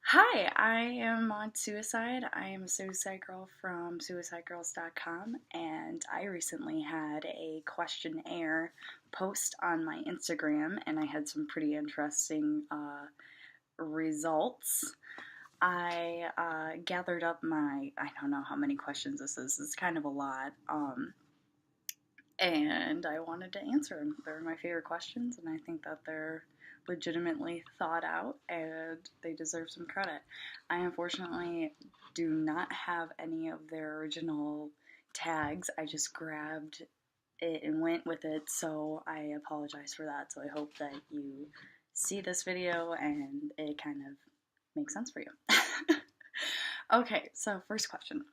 Hi, I am on suicide. I am a suicide girl from suicidegirls.com, and I recently had a questionnaire post on my Instagram, and I had some pretty interesting results. I gathered up I don't know how many questions this is, it's kind of a lot, and I wanted to answer them. They're my favorite questions, and I think that they're legitimately thought out and they deserve some credit. I unfortunately do not have any of their original tags. I just grabbed it and went with it, so I apologize for that. So I hope that you see this video and it kind of makes sense for you. Okay, so first question.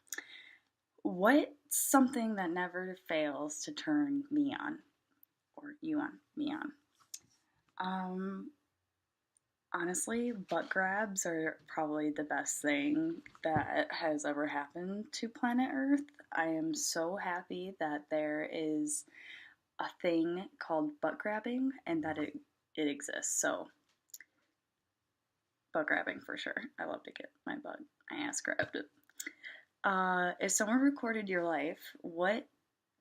What's something that never fails to turn me on? Or you on, me on? Um, Honestly, butt grabs are probably the best thing that has ever happened to planet Earth. I am so happy that there is a thing called butt grabbing and that it exists. So, butt grabbing for sure. I love to get my ass grabbed. If someone recorded your life, what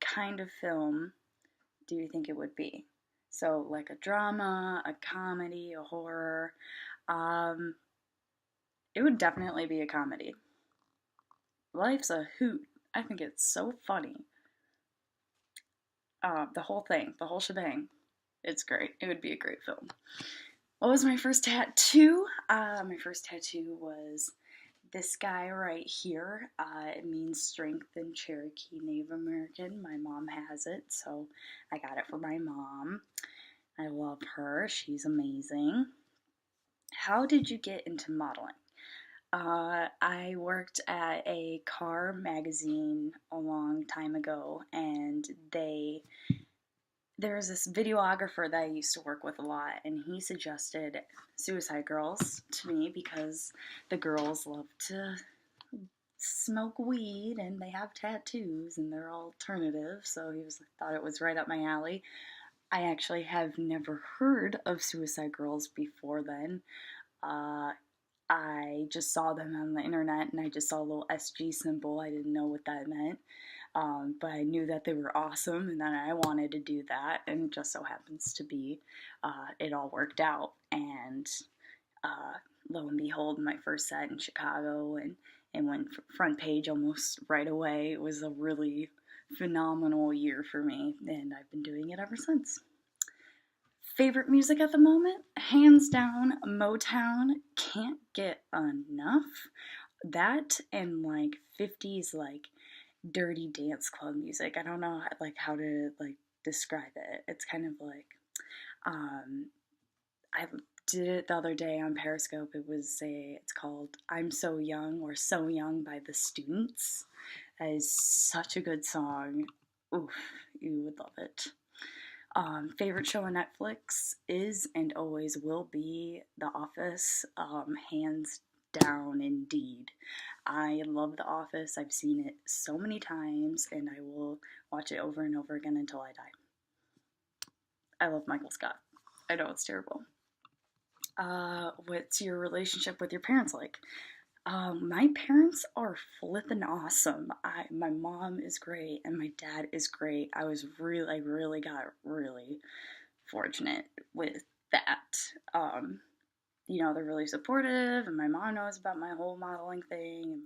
kind of film do you think it would be? So, like a drama, a comedy, a horror. Um, it would definitely be a comedy. Life's a hoot. I think it's so funny. The whole thing, the whole shebang. It's great. It would be a great film. What was my first tattoo? My first tattoo was this guy right here. It means strength in Cherokee Native American. My mom has it, so I got it for my mom. I love her. She's amazing. How did you get into modeling? I worked at a car magazine a long time ago, and there was this videographer that I used to work with a lot, and he suggested Suicide Girls to me because the girls love to smoke weed and they have tattoos and they're alternative, so thought it was right up my alley. I actually have never heard of Suicide Girls before then. Uh, I just saw them on the internet and I just saw a little SG symbol. I didn't know what that meant. But I knew that they were awesome and that I wanted to do that. And it just so happens to be, it all worked out. And lo and behold, my first set in Chicago and went front page almost right away. It was a really phenomenal year for me. And I've been doing it ever since. Favorite music at the moment? Hands down, Motown. Can't get enough. That and like 50s like dirty dance club music. I don't know how to like describe it. It's kind of like um I did it the other day on Periscope. It's called I'm So Young or So Young by the Students. That is such a good song. Oof, you would love it. Favorite show on Netflix is and always will be The Office, hands down indeed. I love The Office. I've seen it so many times and I will watch it over and over again until I die. I love Michael Scott. I know it's terrible. What's your relationship with your parents like? My parents are flippin' awesome. My mom is great and my dad is great. I really got really fortunate with that. They're really supportive, and my mom knows about my whole modeling thing.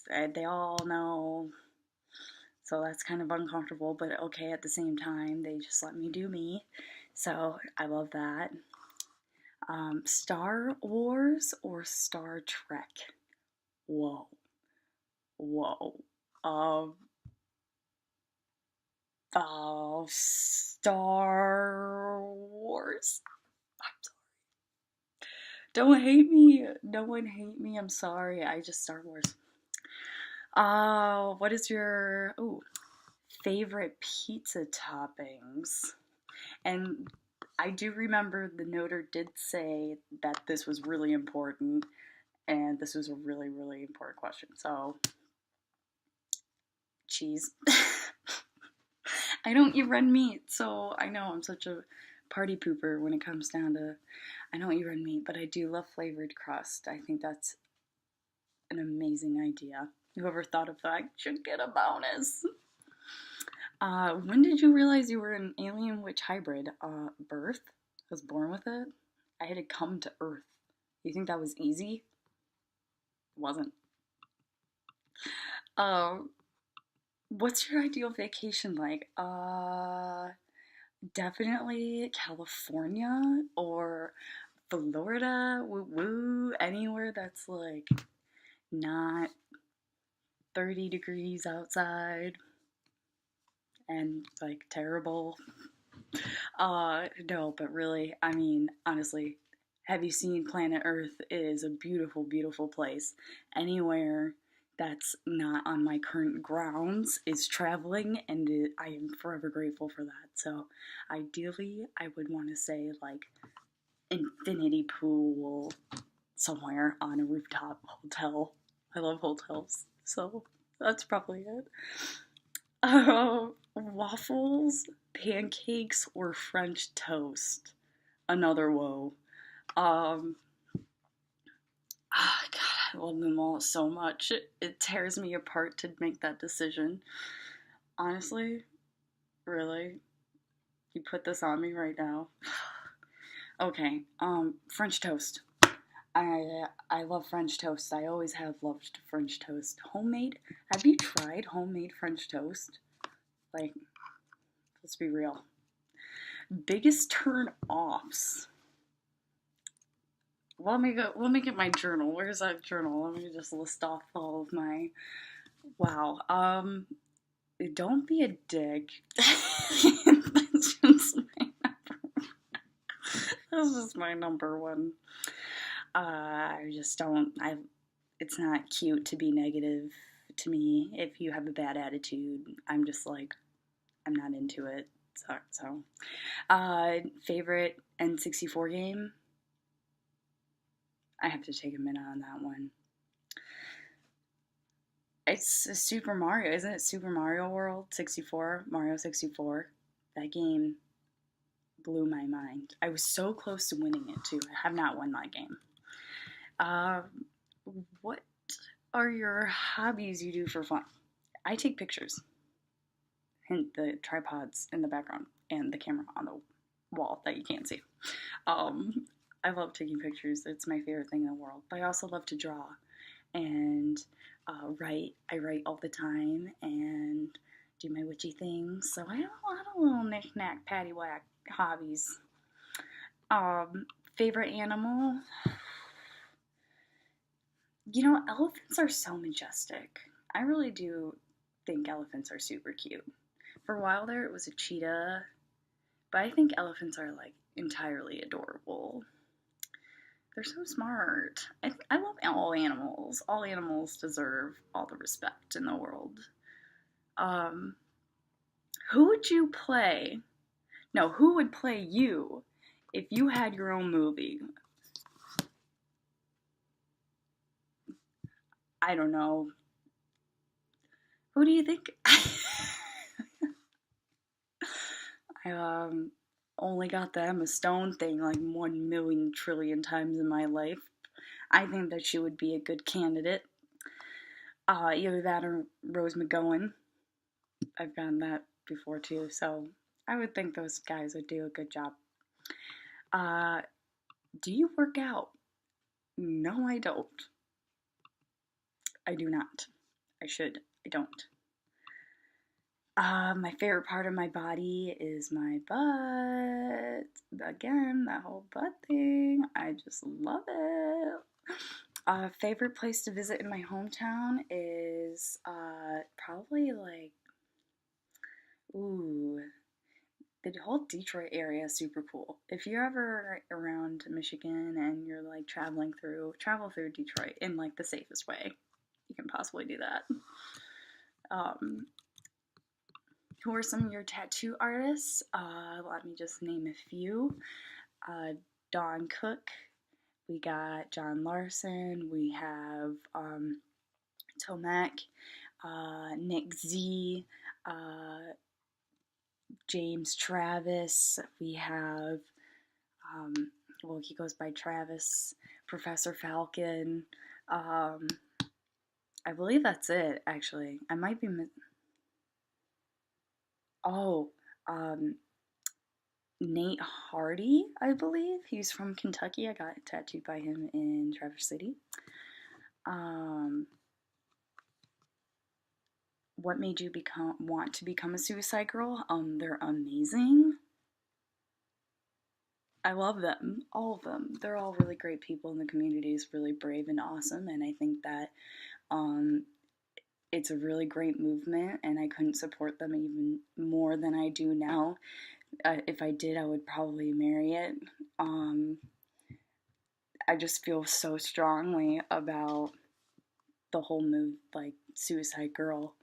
They all know, so that's kind of uncomfortable, but okay at the same time. They just let me do me, so I love that. Star Wars or Star Trek? Whoa, whoa. Um, Star Wars. Don't hate me. No one hate me. I'm sorry. I just Star Wars. What is your favorite pizza toppings? And I do remember the noter did say that this was really important, and this was a really, really important question. So, cheese. I don't eat red meat, so I know I'm such a party pooper when it comes down to. I don't eat red meat, but I do love flavored crust. I think that's an amazing idea. Whoever thought of that should get a bonus. When did you realize you were an alien witch hybrid? Birth. I was born with it. I had to come to Earth. You think that was easy? It wasn't. Um, what's your ideal vacation like? Definitely California or Florida. Woo woo. Anywhere that's like not 30 degrees outside and like terrible. No, but really, I mean, honestly, have you seen Planet Earth? It is a beautiful, beautiful place. Anywhere that's not on my current grounds is traveling, and I am forever grateful for that. So, ideally, I would want to say like infinity pool somewhere on a rooftop hotel. I love hotels, so that's probably it. Waffles, pancakes, or French toast. Another woe. Um, God, I love them all so much. It tears me apart to make that decision. Honestly, really, you put this on me right now. Okay, French toast. I love French toast. I always have loved French toast. Homemade. Have you tried homemade French toast? Like, let's be real. Biggest turn offs. Let me go. Let me get my journal. Where's that journal? Let me just list off all of my. Wow. Don't be a dick. That's just my number. That's just my number one. I just don't. It's not cute to be negative to me. If you have a bad attitude, I'm just like, I'm not into it. Favorite N64 game? I have to take a minute on that one. It's a Super Mario, isn't it? Super Mario World 64, Mario 64. That game blew my mind. I was so close to winning it too. I have not won that game. What are your hobbies you do for fun? I take pictures. Hint the tripods in the background and the camera on the wall that you can't see. I love taking pictures. It's my favorite thing in the world. But I also love to draw and write. I write all the time and do my witchy things. So I have a lot of little knick-knack, paddywhack hobbies. Favorite animal? You know, elephants are so majestic. I really do think elephants are super cute. For a while there, it was a cheetah, but I think elephants are like entirely adorable. They're so smart. I love all animals. All animals deserve all the respect in the world. Who would you play? No, who would play you if you had your own movie? I don't know. Who do you think? I only got the Emma Stone thing like 1,000,000 trillion times in my life. I think that she would be a good candidate. Either that or Rose McGowan. I've gotten that before too, so I would think those guys would do a good job. Do you work out? No, I don't. I do not. I should. I don't. My favorite part of my body is my butt. Again, that whole butt thing. I just love it. Favorite place to visit in my hometown is probably like, ooh, the whole Detroit area is super cool. If you're ever around Michigan and you're like travel through Detroit in like the safest way you can possibly do that. Who are some of your tattoo artists? Let me just name a few. Dawn Cook. We got John Larson. We have Tomek, Nick Z, James Travis. We have well, he goes by Travis, Professor Falcon. Um, I believe that's it, actually. I might be. Oh, um, Nate Hardy, I believe. He's from Kentucky. I got tattooed by him in Traverse City. Um, what made you want to become a suicide girl? They're amazing. I love them, all of them. They're all really great people, and the community is really brave and awesome. And I think that um, it's a really great movement, and I couldn't support them even more than I do now. If I did, I would probably marry it. Um, I just feel so strongly about the whole move, like suicide girl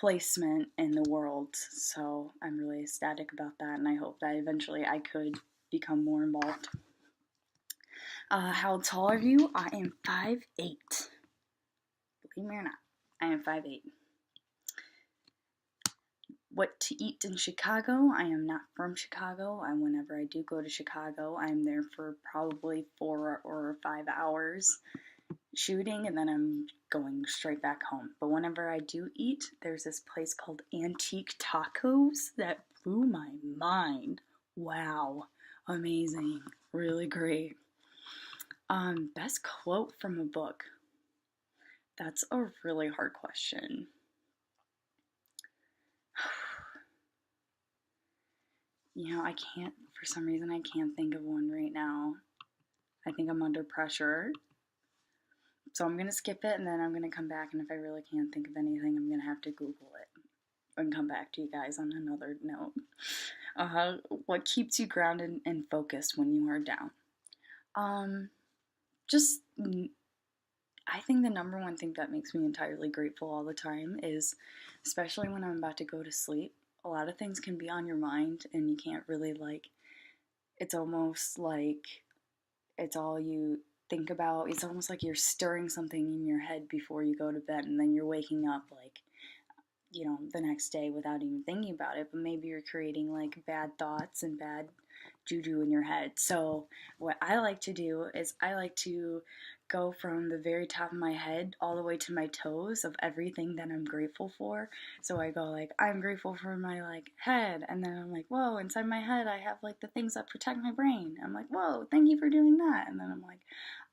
placement in the world. So I'm really ecstatic about that, and I hope that eventually I could become more involved. How tall are you? I am 5'8". Believe me or not, I am 5'8". What to eat in Chicago? I am not from Chicago. And whenever I do go to Chicago, I'm there for probably 4 or 5 hours shooting, and then I'm going straight back home. But whenever I do eat, there's this place called Antique Tacos that blew my mind. Wow, amazing, really great. Best quote from a book. That's a really hard question. You know, for some reason, I can't think of one right now. I think I'm under pressure. So I'm going to skip it, and then I'm going to come back, and if I really can't think of anything, I'm going to have to Google it and come back to you guys on another note. What keeps you grounded and focused when you are down? Just, I think the number one thing that makes me entirely grateful all the time is, especially when I'm about to go to sleep, a lot of things can be on your mind, and you can't really, it's almost like it's all you think about. It's almost like you're stirring something in your head before you go to bed, and then you're waking up the next day without even thinking about it. But maybe you're creating bad thoughts and bad juju in your head. So what I like to do is I like to go from the very top of my head all the way to my toes of everything that I'm grateful for. So I go I'm grateful for my head, and then I'm whoa, inside my head I have the things that protect my brain. I'm whoa, thank you for doing that. And then I'm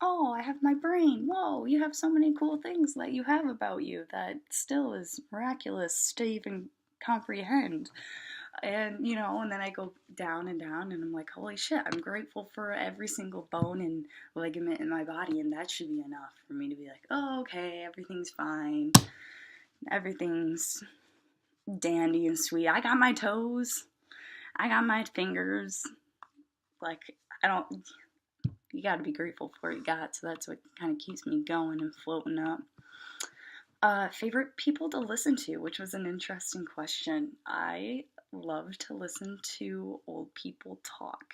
oh, I have my brain. Whoa, you have so many cool things that you have about you that still is miraculous to even comprehend. And then I go down and down, and I'm holy shit, I'm grateful for every single bone and ligament in my body, and that should be enough for me to be oh, okay, everything's fine. Everything's dandy and sweet. I got my toes. I got my fingers. You gotta be grateful for what you got, so that's what kind of keeps me going and floating up. Favorite people to listen to, which was an interesting question. I love to listen to old people talk.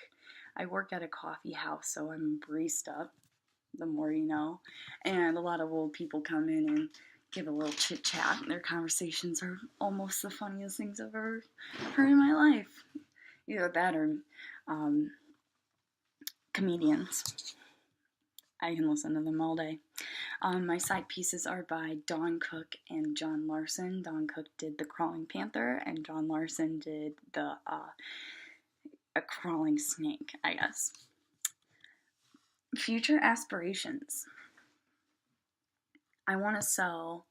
I work at a coffee house, so I'm a barista, the more you know, and a lot of old people come in and give a little chit chat, and their conversations are almost the funniest things I've ever heard in my life. Either that or comedians. I can listen to them all day. My side pieces are by Dawn Cook and John Larson. Dawn Cook did The Crawling Panther, and John Larson did A Crawling Snake, I guess. Future aspirations. I want to sell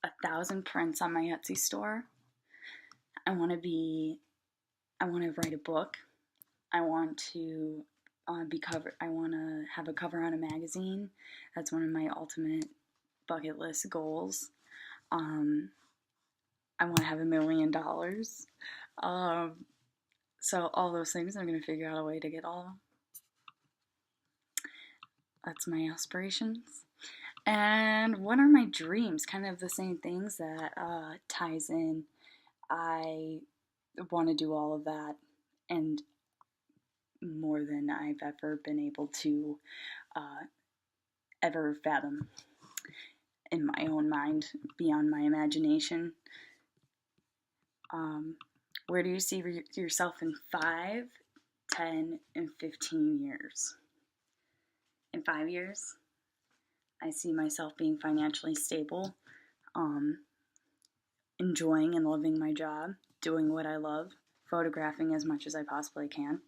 1,000 prints on my Etsy store. I want to write a book. I want to I want to have a cover on a magazine. That's one of my ultimate bucket list goals. I want to have $1 million. So all those things, I'm going to figure out a way to get all of them. That's my aspirations. And what are my dreams? Kind of the same things that ties in. I want to do all of that and more than I've ever been able to ever fathom in my own mind, beyond my imagination. Where do you see yourself in 5, 10, and 15 years. In 5 years, I see myself being financially stable, enjoying and loving my job, doing what I love, photographing as much as I possibly can.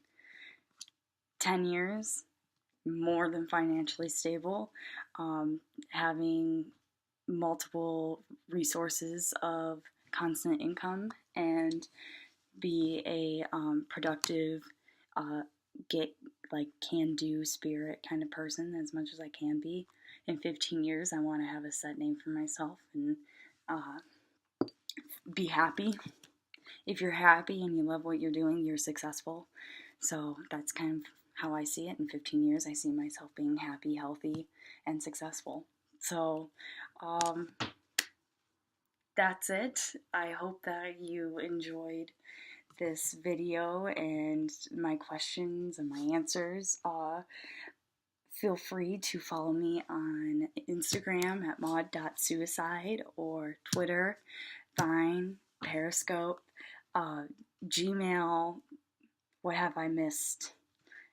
10 years, more than financially stable, having multiple resources of constant income, and be a productive, get can-do spirit kind of person as much as I can be. In 15 years, I want to have a set name for myself and be happy. If you're happy and you love what you're doing, you're successful. So that's kind of how I see it. In 15 years, I see myself being happy, healthy, and successful. So that's it. I hope that you enjoyed this video and my questions and my answers. Feel free to follow me on Instagram at maud.suicide, or Twitter, Vine, Periscope, Gmail. What have I missed?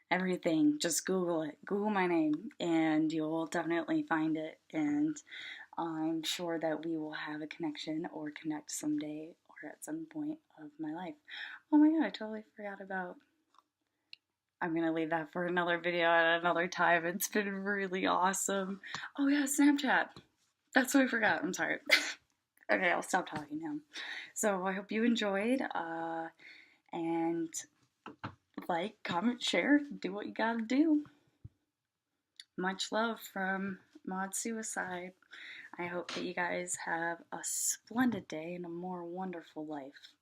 Everything. Just Google it. Google my name and you'll definitely find it. And I'm sure that we will have a connection or connect someday or at some point of my life. Oh my god, I totally forgot about... I'm going to leave that for another video at another time. It's been really awesome. Oh yeah, Snapchat. That's what I forgot. I'm sorry. Okay, I'll stop talking now. So I hope you enjoyed. And like, comment, share, do what you gotta do. Much love from Maud Suicide. I hope that you guys have a splendid day and a more wonderful life.